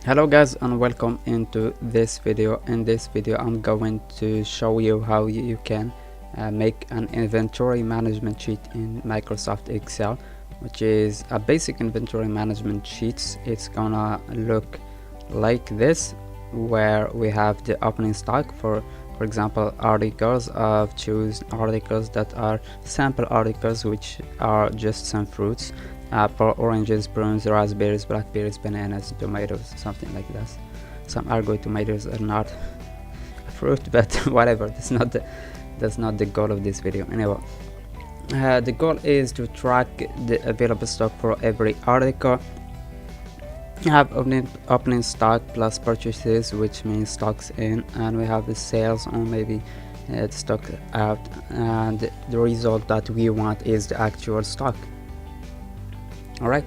Hello guys, and welcome into this video. In this video I'm going to show you how you can make an inventory management sheet in Microsoft Excel, which is a basic inventory management sheet. It's gonna look like this, where we have the opening stock for example articles. I've choose articles that are sample articles, which are just some fruits: apple, oranges, prunes, raspberries, blackberries, bananas, tomatoes, something like that. Some argo tomatoes are not a fruit, but whatever. That's not the goal of this video. Anyway, the goal is to track the available stock for every article. We have opening stock plus purchases, which means stocks in, and we have the sales on, maybe the stock out, and the result that we want is the actual stock. Alright,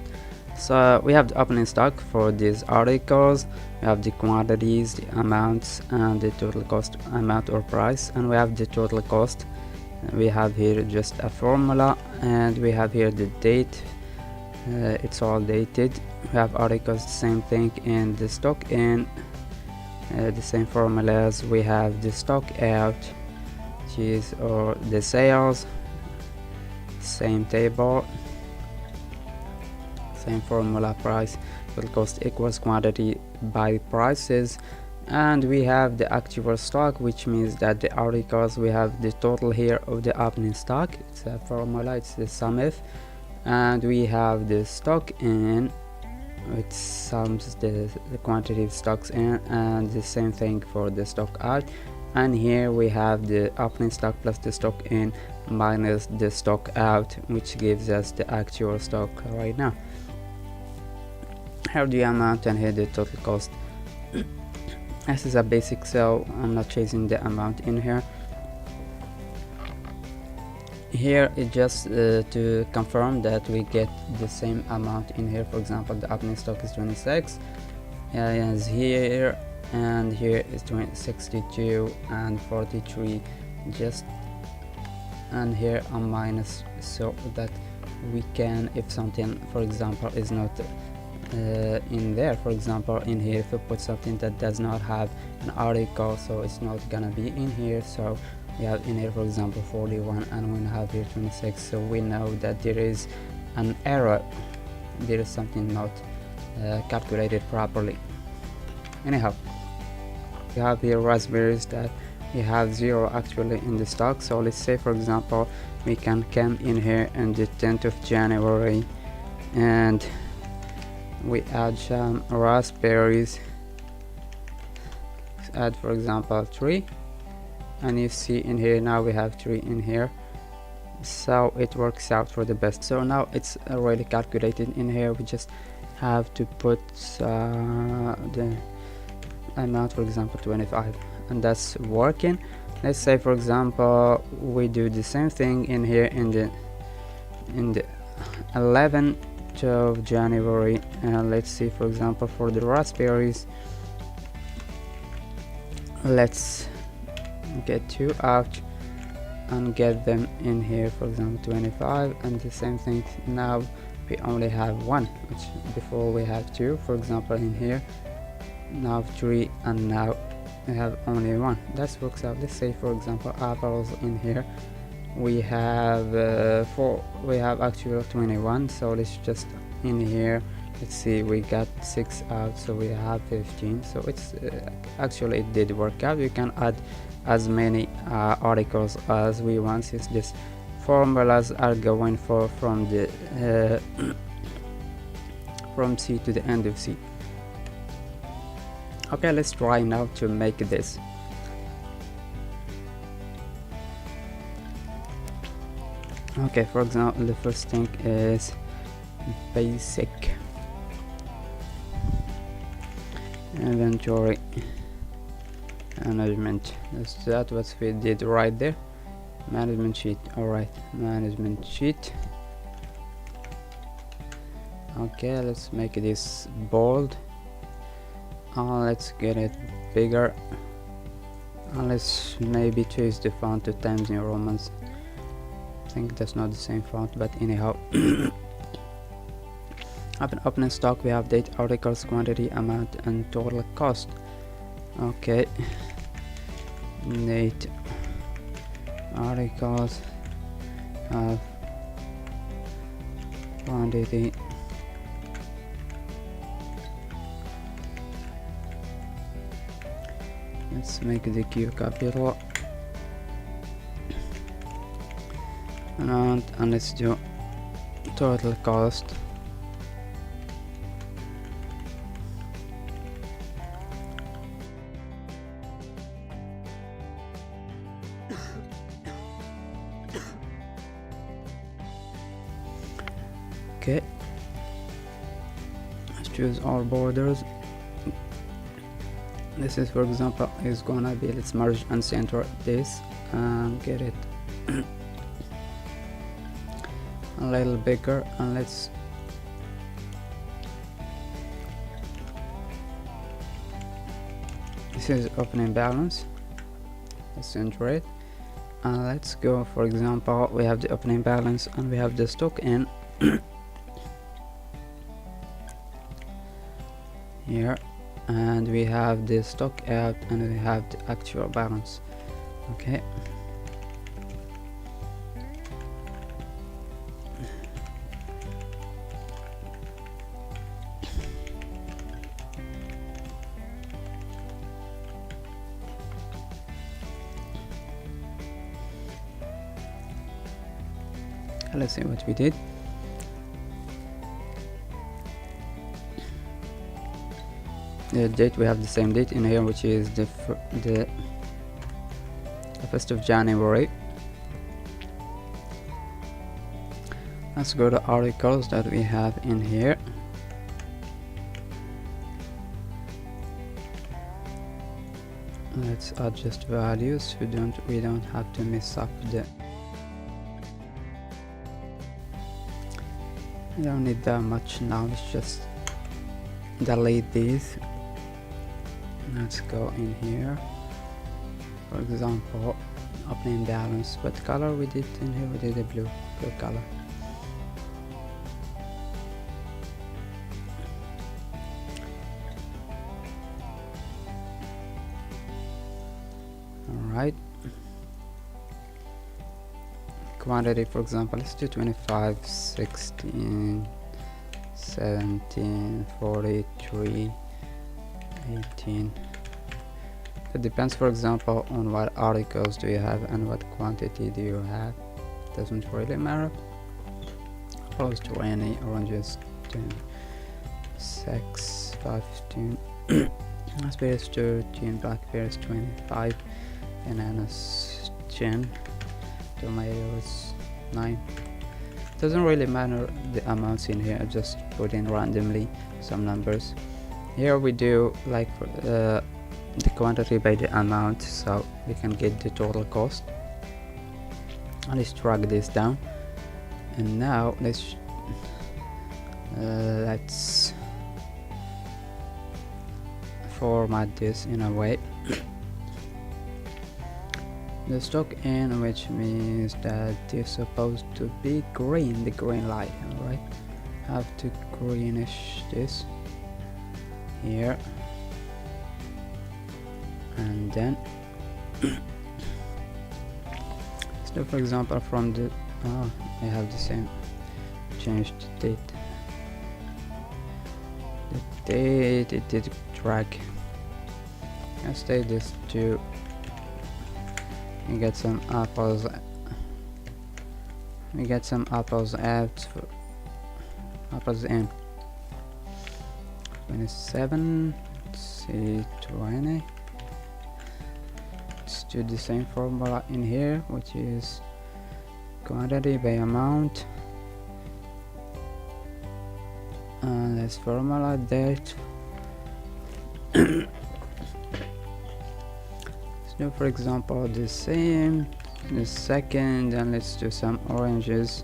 so we have the opening stock for these articles. We have the quantities, the amounts, and the total cost, amount or price, and we have the total cost. We have here just a formula, and we have here the date. It's all dated. We have articles, the same thing, in the stock in, the same formulas. We have the stock out, which is or the sales, same table, same formula. Price total cost equals quantity by prices. And we have the actual stock, which means that the articles, we have the total here of the opening stock. It's a formula, it's the sum if, and we have the stock in, which sums the quantity of stocks in, and the same thing for the stock out. And here we have the opening stock plus the stock in minus the stock out, which gives us the actual stock right now. Here the amount, and here the total cost. This is a basic, so I'm not chasing the amount in here. Here it just to confirm that we get the same amount in here. For example, the opening stock is 26, as here, and here is 62 and 43, just, and here a minus, so that we can, if something for example is not in there, for example in here, if we put something that does not have an article, so it's not gonna be in here. So we have in here, for example, 41, and we have here 26, so we know that there is an error, there is something not calculated properly. Anyhow, we have here raspberries that we have 0 actually in the stock. So let's say, for example, we can come in here on the 10th of January and we add some raspberries. Let's add, for example, 3, and you see in here now we have 3 in here, so it works out for the best. So now it's already calculated in here. We just have to put the amount, for example 25, and that's working. Let's say, for example, we do the same thing in here in the 11th of January, and let's see, for example, for the raspberries, let's get 2 out and get them in here, for example 25, and the same thing. Now we only have 1, which before we have 2, for example in here, now 3, and now we have only 1. That works out. Let's say, for example, apples in here, we have 4, we have actually 21, so let's just in here, let's see, we got 6 out, so we have 15. So it's actually it did work out. We can add as many articles as we want, since these formulas are going for from the from C to the end of C. Okay, let's try now to make this. Okay, for example, the first thing is basic inventory management. That's what we did right there. Management sheet. Alright, management sheet. Okay, let's make this bold. Let's get it bigger. Let's maybe choose the font to Times New Romans. I think that's not the same font, but anyhow. opening stock, we have date, articles, quantity, amount, and total cost. Okay, date, articles, quantity, let's make the Q capital, amount, and let's do total cost. Okay, let's choose our borders. This is, for example, is gonna be, let's merge and center this and get it a little bigger, and let's this is opening balance, let's center it, and let's go, for example, we have the opening balance and we have the stock in here, and we have the stock out, and we have the actual balance. Okay, let's see what we did. The date, we have the same date in here, which is the 1st of January. Let's go to articles that we have in here. Let's adjust values. We don't have to mess up the. I don't need that much now. Let's just delete these. Let's go in here, for example, opening balance. What color we did in here? We did a blue color. Alright, quantity, for example, let's do 25, 16, 17, 43, 18. It depends, for example, on what articles do you have and what quantity do you have. Doesn't really matter. Suppose 20, oranges 10, 6, 15, raspberries 13, blackberries 25, bananas 10, tomatoes 9. Doesn't really matter the amounts in here. I just put in randomly some numbers. Here we do like the quantity by the amount, so we can get the total cost. And let's drag this down, and now let's format this in a way. The stock in, which means that it's supposed to be green, the green light. Alright, have to greenish this here, and then so for example from the I have the same, change the date. The date, it did drag. Let's take this to we get some apples. We get some apples out for apples in 27, see 20. Let's do the same formula in here, which is quantity by amount, and let's formula that. Let's do, for example, the same the second, and let's do some oranges.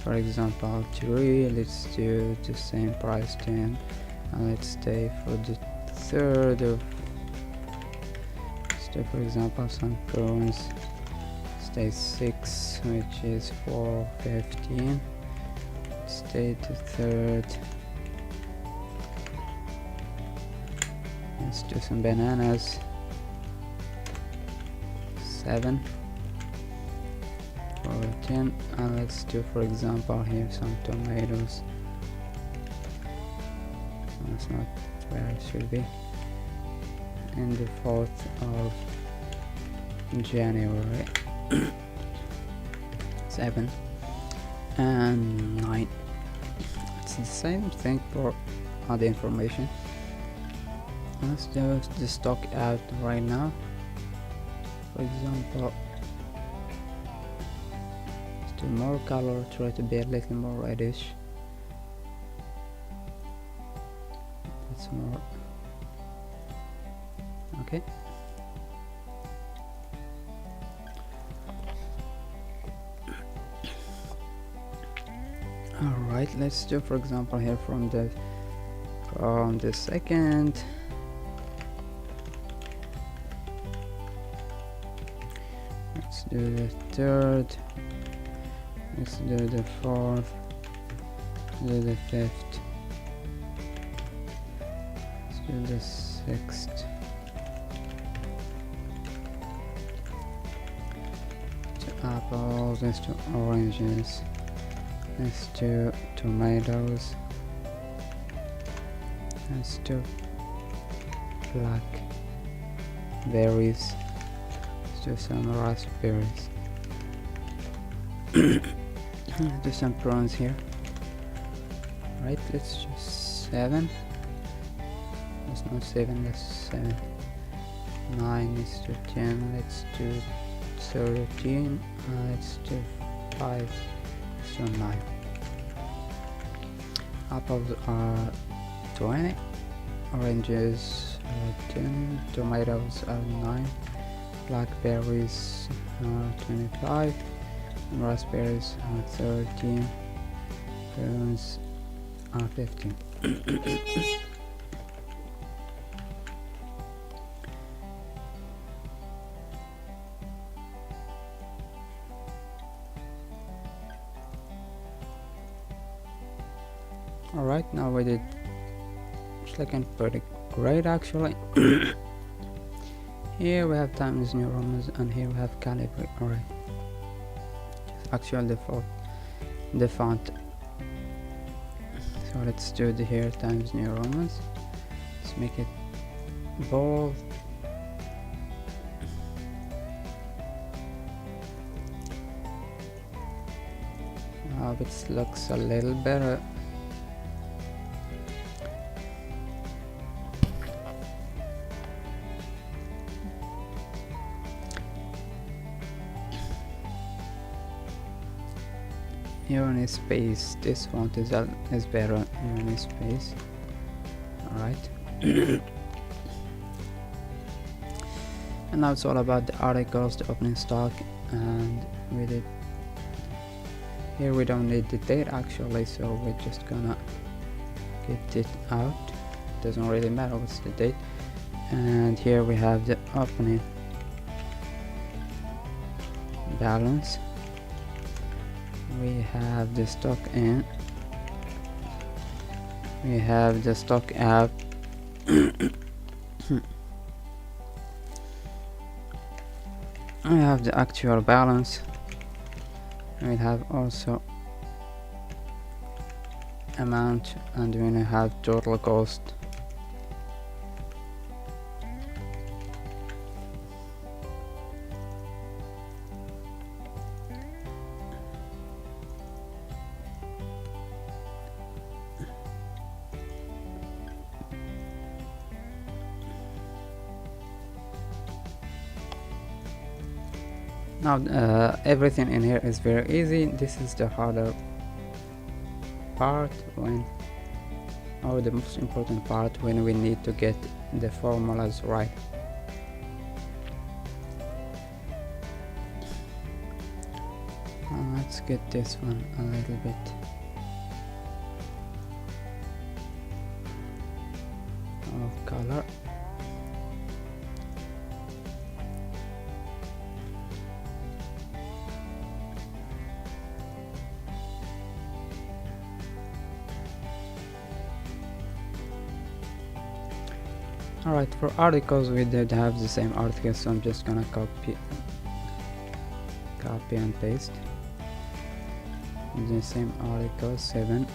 For example 3, let's do the same price 10, and let's stay for the third of, let's do for example some prunes, stay 6, which is 4.15. Let's rotate the third. Let's do some bananas. 7 or 10, and let's do, for example, here some tomatoes. That's not where it should be. In the 4th of January. 7 and 9. It's the same thing for other information. Let's do the stock out right now. For example, let's do more color, try to be a little more reddish. That's more. Okay. Alright, let's do, for example, here from the second. Let's do the third. Let's do the 4th. Do the 5th. Let's do the 6th. Apples, let's do oranges, let's do tomatoes, let's do black berries, let's do some raspberries. Let's do some prawns here. Right, let's do 7. That's not 7, that's 7. 9, let's do 10, let's do 13, let's do 5, so 9. Apples are 20, oranges are 10, tomatoes are 9, blackberries are 25, and raspberries are 13, prunes are 15. Alright, now we did second pretty great actually. Here we have Times New Romans and here we have Calibri. Alright, actual default the font. So let's do the here Times New Romans. Let's make it bold. Now it looks a little better. Here on a space, this font is better here on a space. Alright. And now it's all about the articles, the opening stock, and with it here we don't need the date actually, so we're just gonna get it out. It doesn't really matter what's the date. And here we have the opening balance. We have the stock in, we have the stock out. I have the actual balance. We have also amount, and we have total cost. Now everything in here is very easy. This is the harder part, when the most important part, when we need to get the formulas right. Let's get this one a little bit of color. Alright, for articles we did have the same article, so I'm just gonna copy and paste the same article. 7,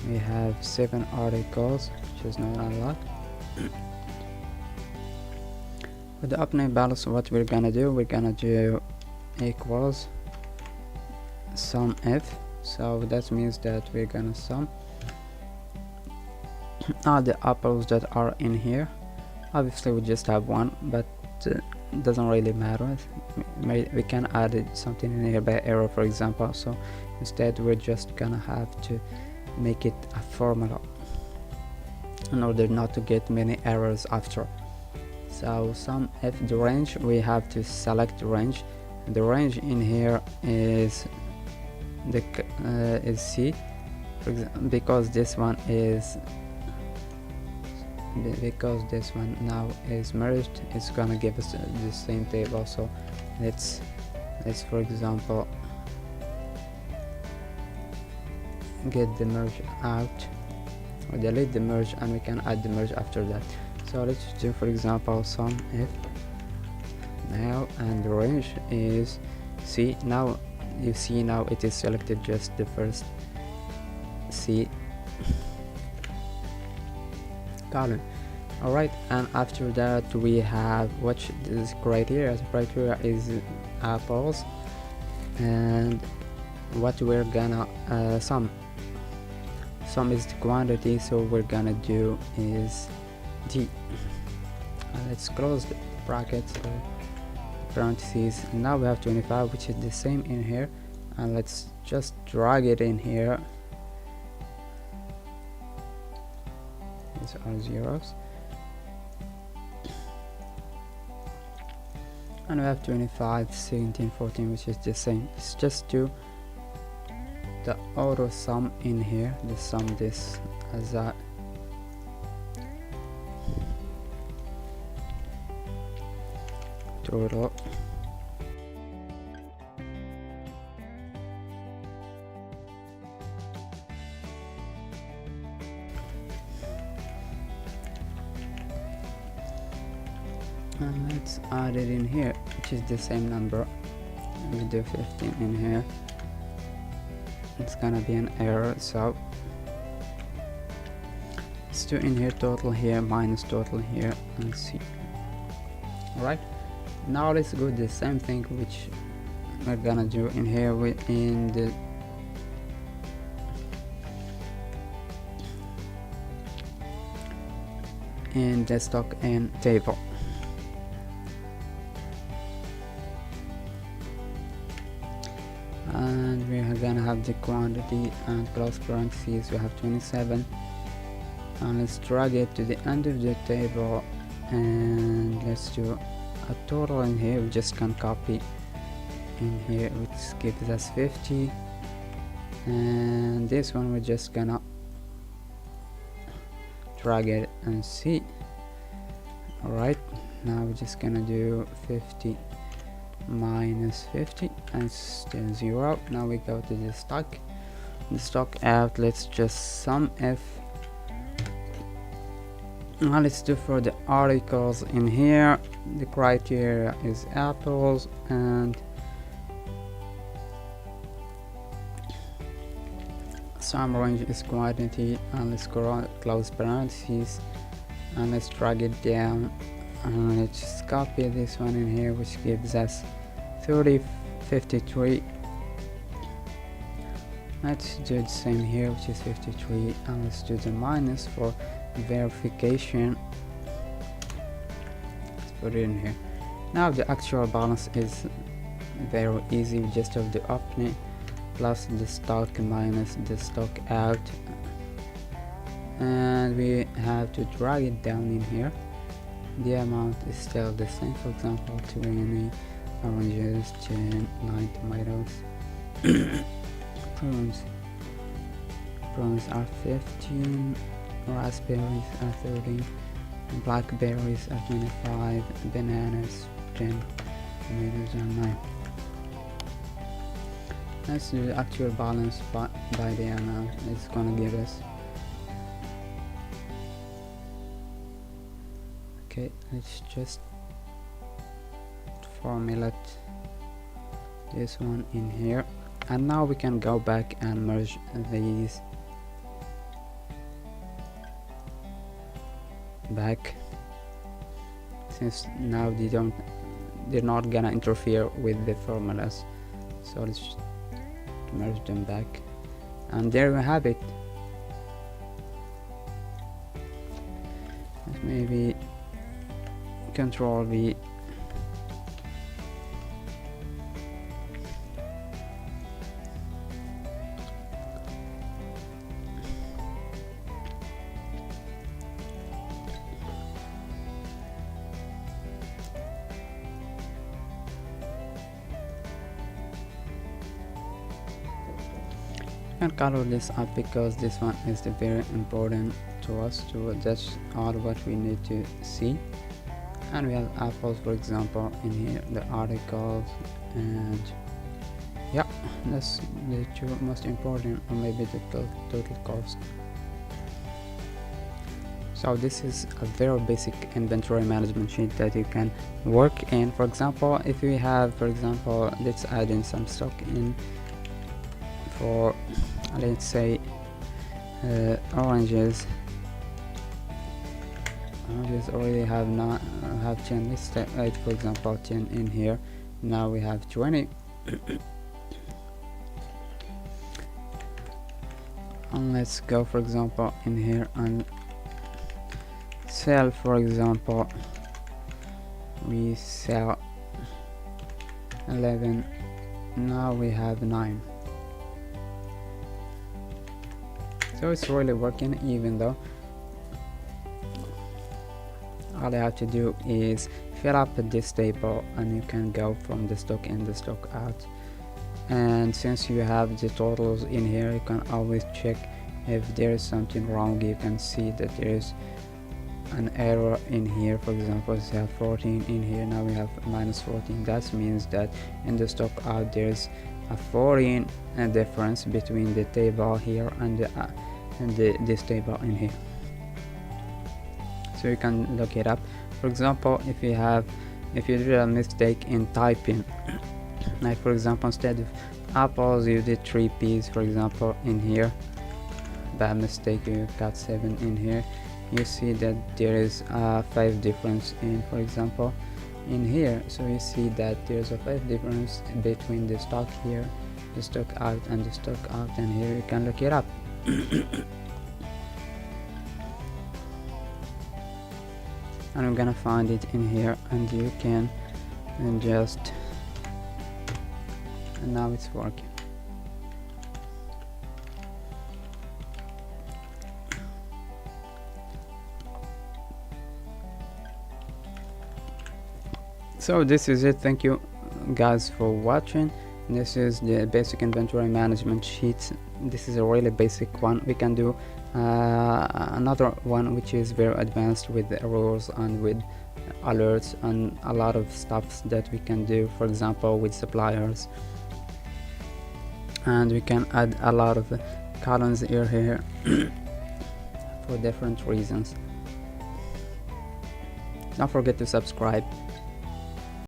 we have 7 articles, which is not a lot. With the opening balance, what we're gonna do equals sum f. So that means that we're gonna sum all the apples that are in here. Obviously we just have one, but doesn't really matter. We can add something in here by error, for example, so instead we're just gonna have to make it a formula in order not to get many errors after. So sum f, the range, we have to select the range. The range in here is C, for example, because this one now is merged. It's gonna give us the same table. So let's for example get the merge out, or delete the merge, and we can add the merge after that. So let's do, for example, sum f now, and the range is C. Now you see, now it is selected just the first C column. Alright, and after that we have what this criteria. The criteria is apples, and what we're gonna sum is the quantity, so we're gonna do is D. Let's close the brackets or parentheses. Now we have 25, which is the same in here, and let's just drag it in here. These are zeros, and we have 25, 17, 14, which is the same. It's just do the auto sum in here, the sum this as a total. And let's add it in here, which is the same number. We do 15 in here. It's gonna be an error, so let's do in here total here minus total here, and see. Alright, now let's do the same thing which we're gonna do in here within the stock and table. And we are gonna have the quantity, and close parentheses we have 27, and let's drag it to the end of the table, and let's do a total in here. We just can copy in here, which gives us 50, and this one we're just gonna drag it and see. Alright, now we're just gonna do 50 minus 50, and still 0. Now we go to the stock out. Let's just sum f. Now let's do for the articles in here. The criteria is apples, and sum range is quantity, and let's close parentheses, and let's drag it down, and let's just copy this one in here, which gives us 30, 53. Let's do the same here, which is 53, and let's do the minus for verification. Let's put it in here. Now the actual balance is very easy. We just have the opening plus the stock minus the stock out, and we have to drag it down in here. The amount is still the same. For example, 20 oranges, 10, 9 tomatoes. Prunes are 15, raspberries are 30, blackberries are 25, bananas 10, tomatoes are 9. Let's do the actual balance by the amount. It's gonna give us Okay, let's just formulate this one in here, and now we can go back and merge these back, since now they're not gonna interfere with the formulas. So let's just merge them back, and there we have it. Let's maybe Control V. And color this up because this one is very important to us to that's all what we need to see. And we have apples, for example, in here, the articles, and yeah, that's the two most important, or maybe the total cost. So this is a very basic inventory management sheet that you can work in. For example, if we have, for example, let's add in some stock in for, let's say, oranges already have 10. Let's add, for example, 10 in here. Now we have 20. And let's go, for example, in here and sell. For example, we sell 11. Now we have 9. So it's really working, even though all you have to do is fill up this table, and you can go from the stock in, the stock out. And since you have the totals in here, you can always check if there is something wrong. You can see that there is an error in here. For example, we have 14 in here, now we have -14. That means that in the stock out there's a 14 difference between the table here and this table in here. So you can look it up. For example, if you did a mistake in typing, like for example, instead of apples you did 3 P's, for example, in here, by mistake you got 7 in here, you see that there is a 5 difference in, for example, in here. So you see that there's a 5 difference between the stock here, the stock out, and the stock out, and here you can look it up. And I'm gonna find it in here, and you can and now it's working. So this is it. Thank you guys for watching. This is the basic inventory management sheet. This is a really basic one. We can do another one which is very advanced with the rules and with alerts and a lot of stuff that we can do, for example, with suppliers. And we can add a lot of columns here for different reasons. Don't forget to subscribe.